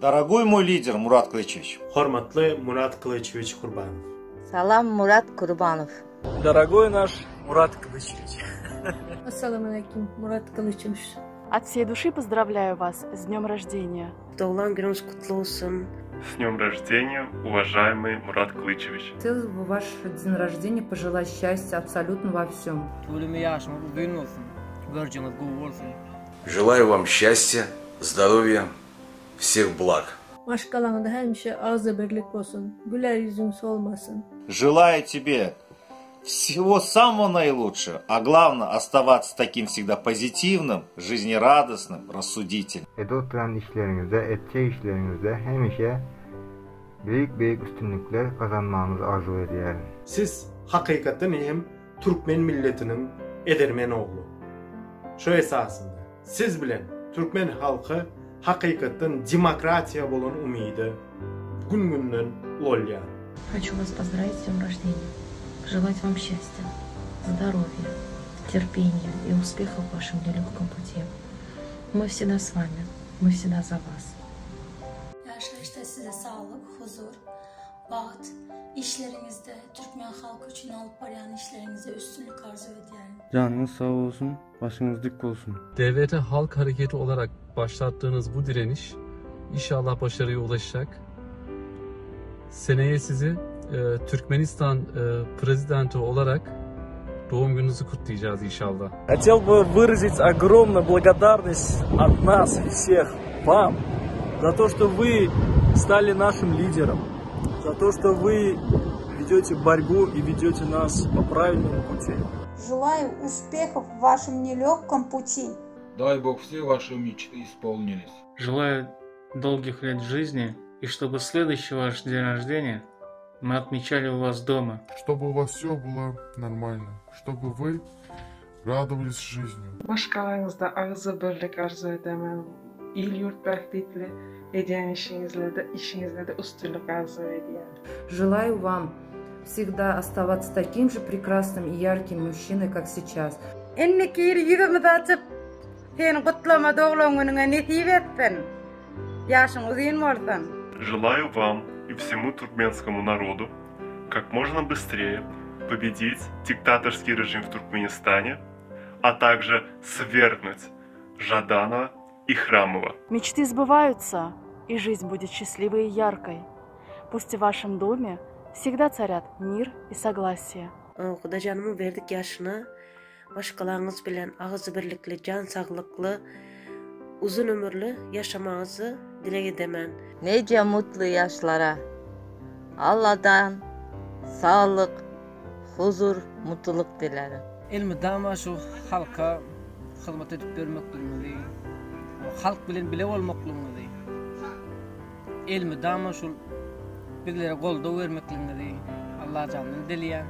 Дорогой мой лидер Мурат Кылычевич. Hormatly Murat Kılıçevich Qurbanov. Салам, Мурат Курбанов. Дорогой наш Мурат Кылычевич. Ассаламу алейкум, Мурат Кылычевич. От всей души поздравляю вас с днем рождения. Doğulan gününüz kutlu olsun. С днем рождения, уважаемый Мурат Кылычевич. Хотел в ваш день рождения пожелать счастья абсолютно во всем. Желаю вам счастья, здоровья, всех благ. Başkalarında hemşe ağzı birlik olsun, güler yüzün solmasın. Желаю тебе всего самого наилучшего, а главное оставаться таким всегда позитивным, жизнерадостным, рассудительным. Edot plan işlerinizde, etçe işlerinizde hemşe büyük üstünlükler kazanmanızı arzu ediyorum. Siz hakikaten hem Türkmen milletinin edermen oğlu. Şu esasında siz bilen Türkmen halkı hakikaten demokratiya bolan umidi gün-günden olýar. Хочу вас поздравить с днем рождения. Пожелать вам счастья, здоровья, терпения и успехов в вашем нелегком пути. Мы всегда с вами, мы всегда за вас. Yaşlayışta size sağlık, huzur, baht, işlerinizde, Türkmen halkı için alıp barayan işlerinizde üstünlük arzu ediyorum. Canınız sağ olsun, başınız dik olsun. DVT Halk Hareketi olarak başlattığınız bu direniş inşallah başarıya ulaşacak. Seneye sizi Türkmenistan prezidenti olarak doğum gününüzü kutlayacağız inşallah. Хотел бы выразить огромную благодарность от нас всех вам за то, что вы стали нашим лидером, за то, что вы ведете борьбу и ведете нас по правильному пути. Желаю успехов в вашем нелегком пути. Дай Бог все ваши мечты исполнились. Желаю долгих лет жизни и чтобы следующий ваш день рождения мы отмечали у вас дома. Чтобы у вас все было нормально, чтобы вы радовались жизнью. Başkalarınızda ağzı birlik arzu edemem. İl yurt bəxtlikli edən işinizle de üstünlük arzu ediyorum. Желаю вам всегда оставаться таким же прекрасным и ярким мужчиной, как сейчас. İnniki yüzümü açıp seni kutlama doğum gününe nasip etsin. Yaşın uzun olsun. Желаю вам и всему туркменскому народу как можно быстрее победить диктаторский режим в Туркменистане, а также свергнуть Жаданова и Храмова. Мечты сбываются, и жизнь будет счастливой и яркой. Пусть в вашем доме всегда царят мир и согласие. Xuda canımı verdik yaşına. Başkalarınız bilen ağzı birlikli, can sağlıklı, uzun ömürlü yaşamanızı dilek edemem. Nice mutlu yaşlara. Allah'tan sağlık, huzur, mutluluk dilerim. Elmidama şu halka hizmet edip vermekliğimizi, halk bilen bile olmaklığimizi, elmidama şu bizlere golda vermekliğimizi Allah canını dileyen.